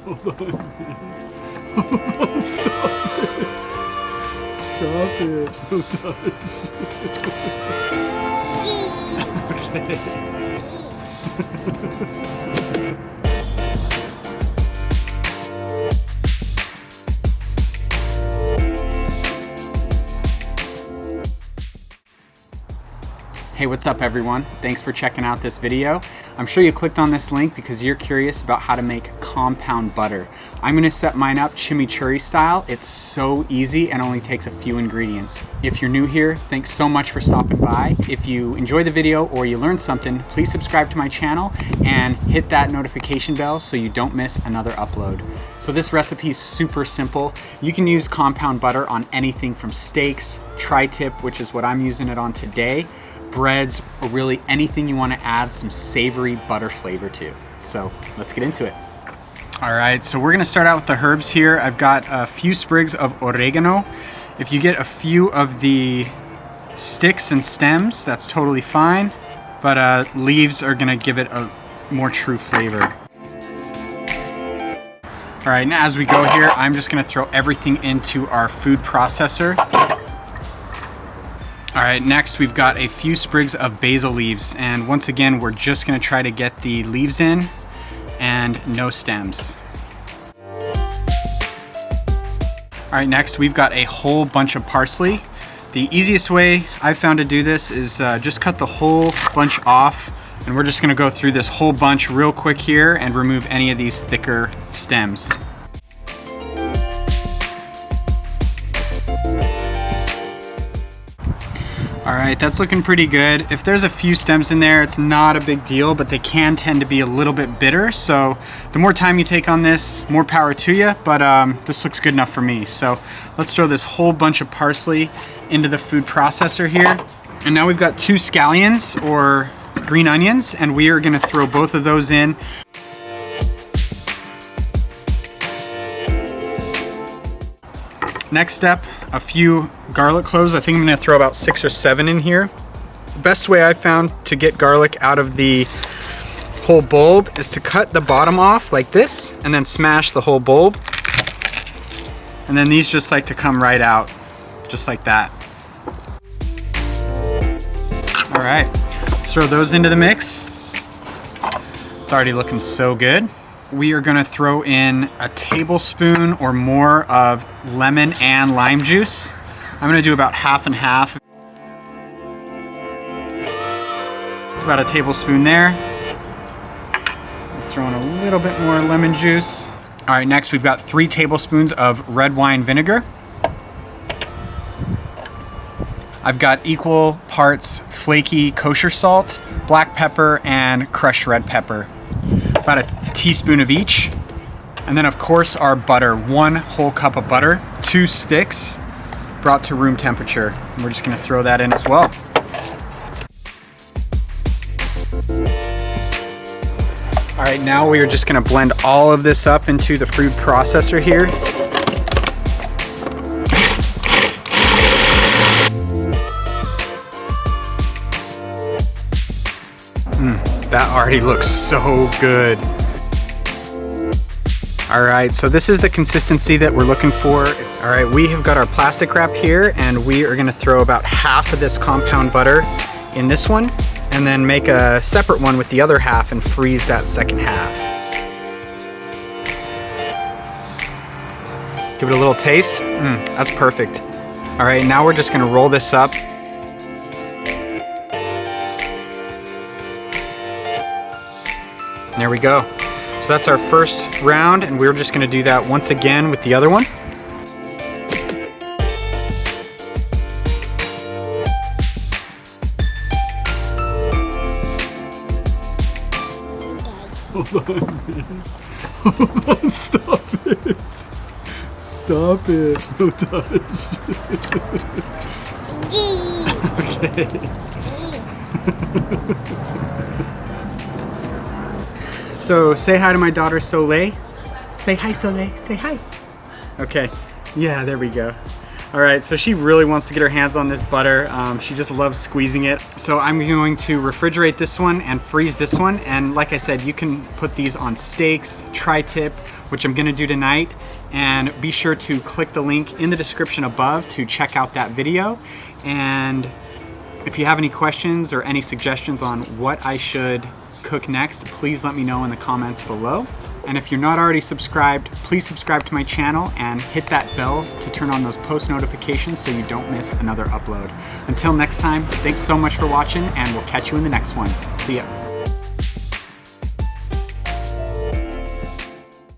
Hold on. Hold on, stop it. Stop it. Okay. Hey, what's up everyone? Thanks for checking out this video. I'm sure you clicked on this link because you're curious about how to make compound butter. I'm gonna set mine up chimichurri style. It's so easy and only takes a few ingredients. If you're new here, thanks so much for stopping by. If you enjoyed the video or you learned something, please subscribe to my channel and hit that notification bell so you don't miss another upload. So this recipe is super simple. You can use compound butter on anything from steaks, tri-tip, which is what I'm using it on today, breads, or really anything you want to add some savory butter flavor to. So let's get into it. All right, so we're gonna start out with the herbs here. I've got a few sprigs of oregano. If you get a few of the sticks and stems, that's totally fine, but leaves are gonna give it a more true flavor. All right, now as we go here, I'm just gonna throw everything into our food processor. All right, next we've got a few sprigs of basil leaves, and once again, we're just gonna try to get the leaves in and no stems. All right, next we've got a whole bunch of parsley. The easiest way I've found to do this is just cut the whole bunch off, and we're just gonna go through this whole bunch real quick here and remove any of these thicker stems. All right, that's looking pretty good. If there's a few stems in there, it's not a big deal, but they can tend to be a little bit bitter. So the more time you take on this, more power to you, but this looks good enough for me. So let's throw this whole bunch of parsley into the food processor here. And now we've got 2 scallions or green onions, and we are gonna throw both of those in. Next step, a few garlic cloves. I think I'm gonna throw about 6 or 7 in here. The best way I've found to get garlic out of the whole bulb is to cut the bottom off like this and then smash the whole bulb. And then these just like to come right out, just like that. All right, let's throw those into the mix. It's already looking so good. We are gonna throw in a tablespoon or more of lemon and lime juice. I'm gonna do about half and half. It's about a tablespoon there. I'm throwing a little bit more lemon juice. All right, next we've got 3 tablespoons of red wine vinegar. I've got equal parts flaky kosher salt, black pepper, and crushed red pepper. About a teaspoon of each. And then of course our butter, 1 whole cup of butter, 2 sticks brought to room temperature. And we're just gonna throw that in as well. All right, now we are just gonna blend all of this up into the food processor here. That already looks so good. All right, so this is the consistency that we're looking for. All right, we have got our plastic wrap here, and we are gonna throw about half of this compound butter in this one, and then make a separate one with the other half and freeze that second half. Give it a little taste. That's perfect. All right, now we're just gonna roll this up. There we go. So that's our first round, and we're just gonna do that once again with the other one. Hold on. Hold on, stop it. Stop it. No touch. Okay. So say hi to my daughter Soleil. Say hi, Soleil. Say hi. Okay. Yeah, there we go. All right, so she really wants to get her hands on this butter. She just loves squeezing it. So I'm going to refrigerate this one and freeze this one. And like I said, you can put these on steaks, tri-tip, which I'm gonna do tonight. And be sure to click the link in the description above to check out that video. And if you have any questions or any suggestions on what I should cook next, please let me know in the comments below. And if you're not already subscribed, please subscribe to my channel and hit that bell to turn on those post notifications so you don't miss another upload. Until next time, thanks so much for watching, and we'll catch you in the next one. See ya.